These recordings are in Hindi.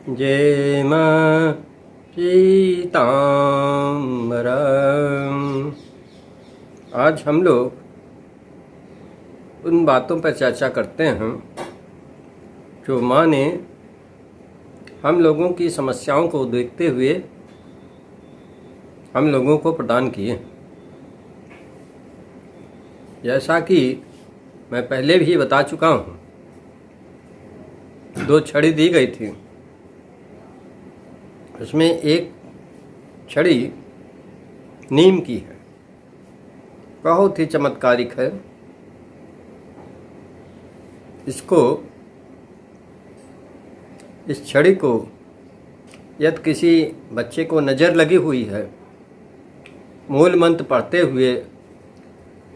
जय मां पीताम्बरम। आज हम लोग उन बातों पर चर्चा करते हैं जो माँ ने हम लोगों की समस्याओं को देखते हुए हम लोगों को प्रदान किए। जैसा कि मैं पहले भी बता चुका हूँ, 2 छड़ी दी गई थी। उसमें एक छड़ी नीम की है, बहुत ही चमत्कारिक है। इस छड़ी को यदि किसी बच्चे को नज़र लगी हुई है, मूल मंत्र पढ़ते हुए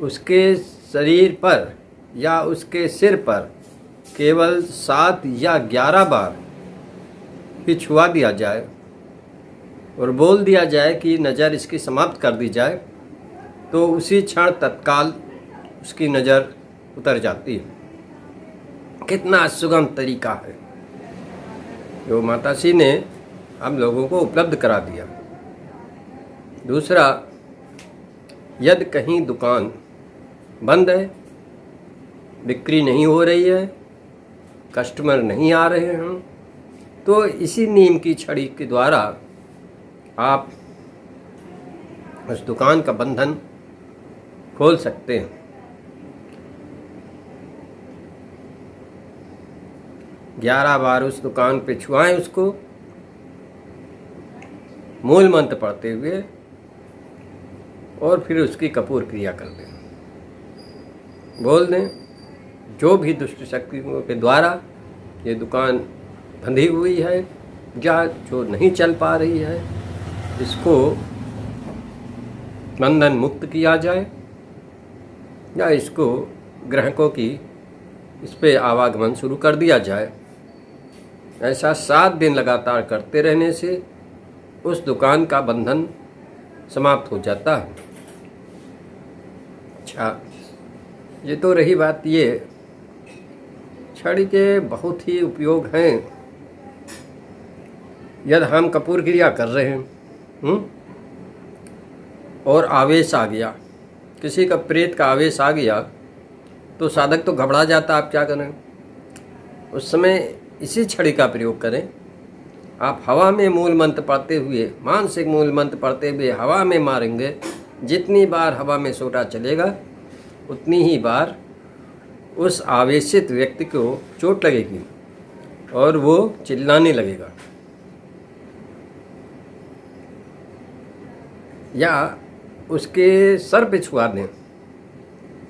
उसके शरीर पर या उसके सिर पर केवल 7 या 11 बार ही छुआ दिया जाए और बोल दिया जाए कि नज़र इसकी समाप्त कर दी जाए, तो उसी क्षण तत्काल उसकी नज़र उतर जाती है। कितना सुगम तरीका है जो माताश्री ने हम लोगों को उपलब्ध करा दिया। दूसरा, यदि कहीं दुकान बंद है, बिक्री नहीं हो रही है, कस्टमर नहीं आ रहे हैं, तो इसी नीम की छड़ी के द्वारा आप उस दुकान का बंधन खोल सकते हैं। 11 बार उस दुकान पे छुआएं उसको, मूल मंत्र पढ़ते हुए, और फिर उसकी कपूर क्रिया कर दें। बोल दें, जो भी दुष्ट शक्तियों के द्वारा ये दुकान बंधी हुई है या जो नहीं चल पा रही है, इसको बंधन मुक्त किया जाए या इसको ग्राहकों की इस पे आवागमन शुरू कर दिया जाए। ऐसा 7 दिन लगातार करते रहने से उस दुकान का बंधन समाप्त हो जाता है। अच्छा, ये तो रही बात। ये छड़ी के बहुत ही उपयोग हैं। यदि हम कपूर क्रिया कर रहे हैं और आवेश आ गया, किसी का प्रेत का आवेश आ गया, तो साधक तो घबरा जाता। आप क्या करें? उस समय इसी छड़ी का प्रयोग करें। आप हवा में मूल मंत्र पढ़ते हुए, मानसिक मूल मंत्र पढ़ते हुए हवा में मारेंगे। जितनी बार हवा में सोटा चलेगा, उतनी ही बार उस आवेशित व्यक्ति को चोट लगेगी और वो चिल्लाने लगेगा। या उसके सर पे छुआ दें,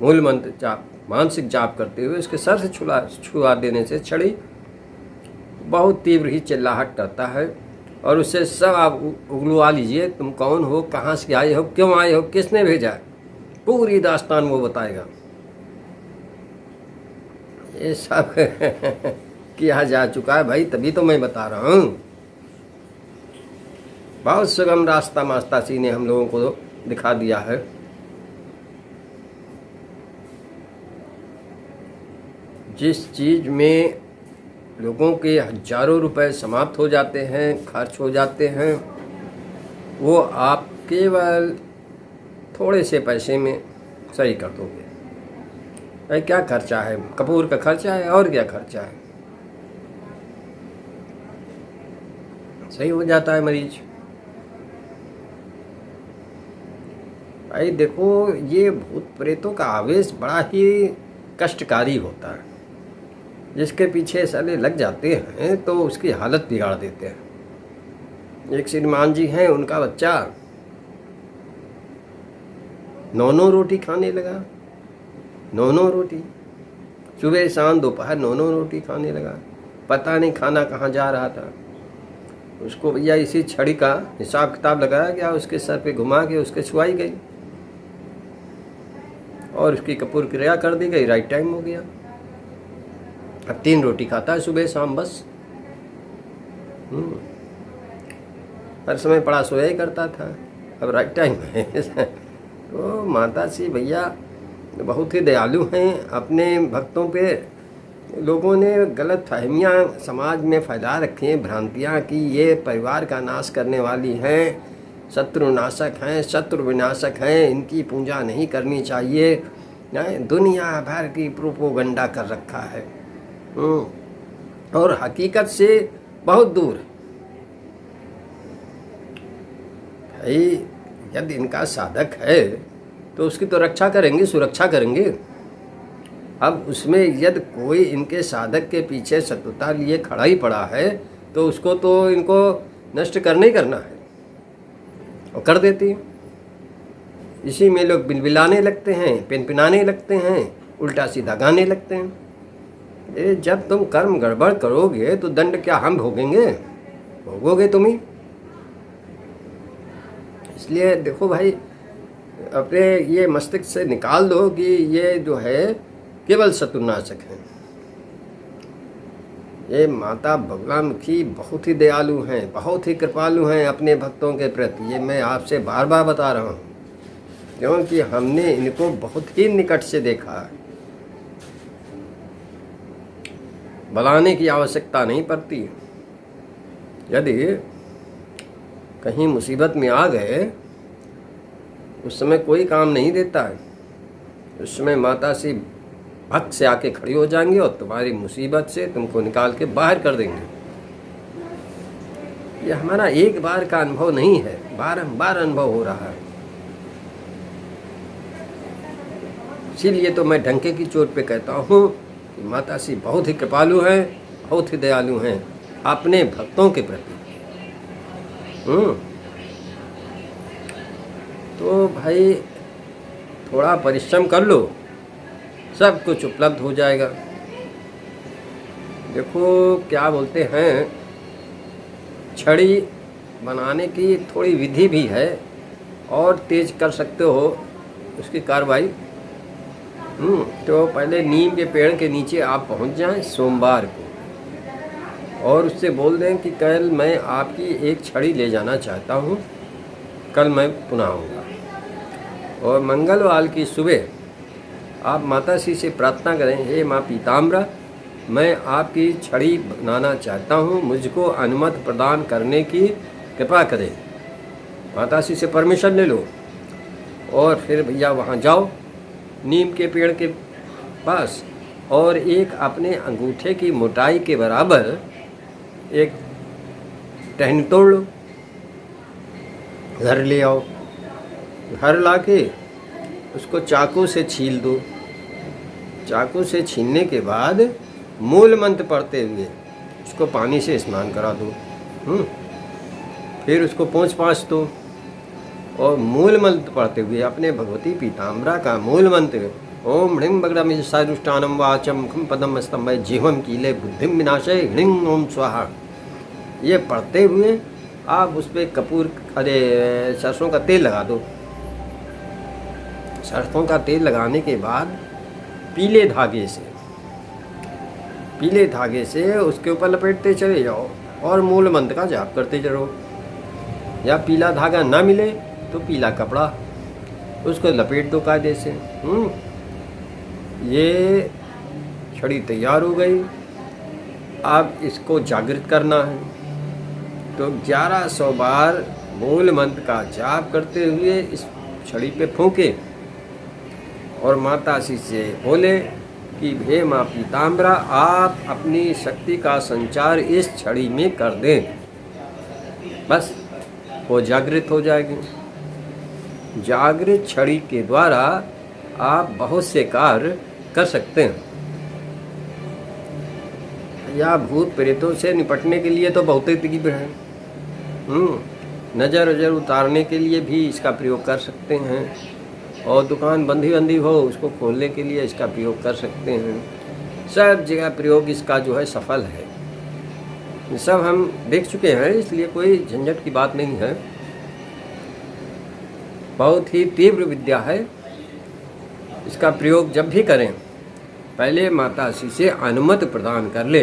मूल मंत्र जाप, मानसिक जाप करते हुए उसके सर से छुआ देने से छड़ी बहुत तीव्र ही चिल्लाहट करता है और उससे सब आप उगलवा लीजिए। तुम कौन हो, कहाँ से आए हो, क्यों आए हो, किसने भेजा है, पूरी दास्तान वो बताएगा। ये सब किया जा चुका है भाई, तभी तो मैं बता रहा हूँ। बहुत सुगम रास्ता माताश्री ने हम लोगों को दिखा दिया है। जिस चीज़ में लोगों के हजारों रुपए समाप्त हो जाते हैं, खर्च हो जाते हैं, वो आप केवल थोड़े से पैसे में सही कर दोगे। भाई क्या खर्चा है? कपूर का खर्चा है, और क्या खर्चा है? सही हो जाता है मरीज। भाई देखो, ये भूत प्रेतों का आवेश बड़ा ही कष्टकारी होता है। जिसके पीछे साले लग जाते हैं तो उसकी हालत बिगाड़ देते हैं। एक श्रीमान जी हैं, उनका बच्चा 9 रोटी खाने लगा। 9 रोटी, सुबह शाम दोपहर 9 रोटी खाने लगा। पता नहीं खाना कहाँ जा रहा था। उसको भैया इसी छड़ी का हिसाब किताब लगाया गया, उसके सर पे घुमा के उसके छुआई गई और उसकी कपूर क्रिया कर दी गई। राइट टाइम हो गया। अब 3 रोटी खाता है सुबह शाम बस। हर समय पड़ा सोया ही करता था, अब राइट टाइम है। तो माताश्री भैया बहुत ही दयालु हैं, अपने भक्तों पे लोगों ने गलत फहमियाँ समाज में फैला रखी हैं, भ्रांतियाँ, कि ये परिवार का नाश करने वाली हैं, शत्रुनाशक हैं, शत्रु विनाशक हैं, इनकी पूजा नहीं करनी चाहिए। दुनिया भर की प्रोपोगंडा कर रखा है और हकीकत से बहुत दूर है। भाई यदि इनका साधक है तो उसकी तो रक्षा करेंगे, सुरक्षा करेंगे। अब उसमें यदि कोई इनके साधक के पीछे शत्रुता लिए खड़ा ही पड़ा है तो उसको तो इनको नष्ट करना ही करना है, और कर देती है। इसी में लोग बिलबिलाने लगते हैं, पिनपिनाने लगते हैं, उल्टा सीधा गाने लगते हैं। ये जब तुम कर्म गड़बड़ करोगे तो दंड क्या हम भोगेंगे? भोगोगे तुम ही। इसलिए देखो भाई, अपने ये मस्तिष्क से निकाल दो कि ये जो है केवल शत्रुनाशक हैं। ये माता बगलामुखी बहुत ही दयालु हैं, बहुत ही कृपालु हैं अपने भक्तों के प्रति। ये मैं आपसे बार बार बता रहा हूँ, क्योंकि हमने इनको बहुत ही निकट से देखा है। बुलाने की आवश्यकता नहीं पड़ती। यदि कहीं मुसीबत में आ गए उस समय कोई काम नहीं देता है। उस समय माता श्री भक्त से आके खड़ी हो जाएंगी और तुम्हारी मुसीबत से तुमको निकाल के बाहर कर देंगे। ये हमारा एक बार का अनुभव नहीं है, बारंबार अनुभव हो रहा है। इसीलिए तो मैं डंके की चोट पे कहता हूँ कि माता श्री बहुत ही कृपालु हैं, बहुत ही दयालु हैं अपने भक्तों के प्रति। तो भाई थोड़ा परिश्रम कर लो, सब कुछ उपलब्ध हो जाएगा। देखो क्या बोलते हैं, छड़ी बनाने की थोड़ी विधि भी है और तेज कर सकते हो उसकी कार्रवाई। तो पहले नीम के पेड़ के नीचे आप पहुंच जाएं सोमवार को और उससे बोल दें कि कल मैं आपकी एक छड़ी ले जाना चाहता हूं, कल मैं पुनः आऊँगा। और मंगलवार की सुबह आप माता श्री से प्रार्थना करें, हे माँ पीताम्बरा, मैं आपकी छड़ी बनाना चाहता हूँ, मुझको अनुमति प्रदान करने की कृपा करें। माता श्री से परमिशन ले लो और फिर भैया वहाँ जाओ नीम के पेड़ के पास और एक अपने अंगूठे की मोटाई के बराबर एक टहनी तोड़ लो, घर ले आओ। घर लाके उसको चाकू से छील दो। चाकू से छीलने के बाद मूल मंत्र पढ़ते हुए उसको पानी से स्नान करा दो। फिर उसको पोंछ पाछ दो और मूल मंत्र पढ़ते हुए अपने भगवती पीताम्बरा का मूल मंत्र ओम ह्रीं बगड़म सारुष्टानम वाचम खम पदम स्तंभ जीवम कीले बुद्धिम विनाशय ह्रीं ओम स्वाहा, ये पढ़ते हुए आप उस पर सरसों का तेल लगा दो। सरसों का तेल लगाने के बाद पीले धागे से उसके ऊपर लपेटते चले जाओ और मूल मंत्र का जाप करते चलो। या पीला धागा ना मिले तो पीला कपड़ा उसको लपेट दो कायदे से। ये छड़ी तैयार हो गई। अब इसको जागृत करना है तो 1100 बार मूल मंत्र का जाप करते हुए इस छड़ी पे फूंके और माता श्री से बोले कि हे माँ पीताम्बरा, आप अपनी शक्ति का संचार इस छड़ी में कर दें। बस वो जागृत हो जाएगी। जागृत छड़ी के द्वारा आप बहुत से कार्य कर सकते हैं। या भूत प्रेतों से निपटने के लिए तो बहुत ही तीव्र है। नज़र वजर उतारने के लिए भी इसका प्रयोग कर सकते हैं और दुकान बंदी हो उसको खोलने के लिए इसका प्रयोग कर सकते हैं। सब जगह प्रयोग इसका जो है सफल है। ये सब हम देख चुके हैं, इसलिए कोई झंझट की बात नहीं है। बहुत ही तीव्र विद्या है। इसका प्रयोग जब भी करें पहले माता श्री से अनुमति प्रदान कर ले,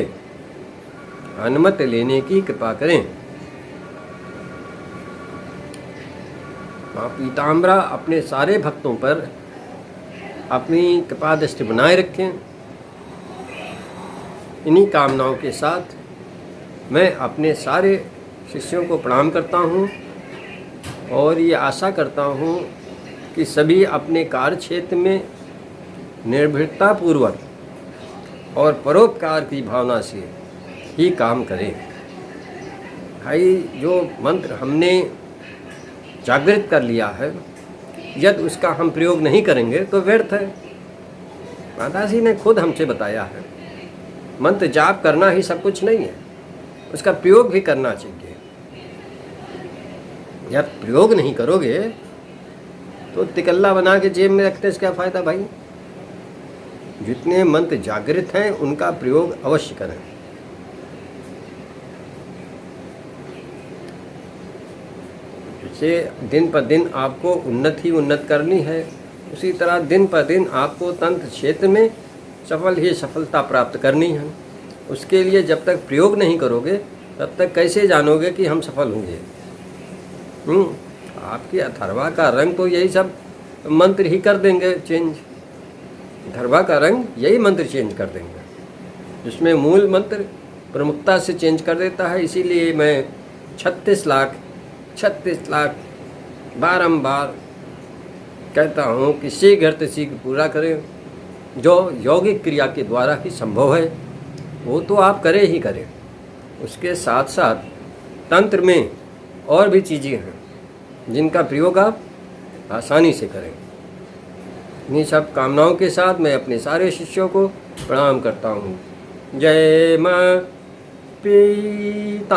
अनुमति लेने की कृपा करें। माँ पीताम्बरा अपने सारे भक्तों पर अपनी कृपा दृष्टि बनाए रखें इन्हीं कामनाओं के साथ मैं अपने सारे शिष्यों को प्रणाम करता हूँ और ये आशा करता हूँ कि सभी अपने कार्य क्षेत्र में निर्भीकतापूर्वक और परोपकार की भावना से ही काम करें। भाई, जो मंत्र हमने जागृत कर लिया है, यदि उसका हम प्रयोग नहीं करेंगे तो व्यर्थ है। माता जी ने खुद हमसे बताया है, मंत्र जाप करना ही सब कुछ नहीं है, उसका प्रयोग भी करना चाहिए। जब प्रयोग नहीं करोगे तो तिकल्ला बना के जेब में रखने से क्या फ़ायदा भाई। जितने मंत्र जागृत हैं उनका प्रयोग अवश्य करें। जैसे दिन पर दिन आपको उन्नत करनी है, उसी तरह दिन पर दिन आपको तंत्र क्षेत्र में सफलता प्राप्त करनी है। उसके लिए जब तक प्रयोग नहीं करोगे तब तक कैसे जानोगे कि हम सफल होंगे। आपकी अथर्वा का रंग तो यही सब मंत्र ही कर देंगे चेंज। अथर्वा का रंग यही मंत्र चेंज कर देंगे, जिसमें मूल मंत्र प्रमुखता से चेंज कर देता है। इसीलिए मैं 36 लाख बारंबार कहता हूँ कि शीघ्र शीघ्र पूरा करें। जो यौगिक क्रिया के द्वारा ही संभव है वो तो आप करें ही करें। उसके साथ साथ तंत्र में और भी चीज़ें हैं जिनका प्रयोग आप आसानी से करें। इन्हीं सब कामनाओं के साथ मैं अपने सारे शिष्यों को प्रणाम करता हूँ। जय मां पीताम्बरा।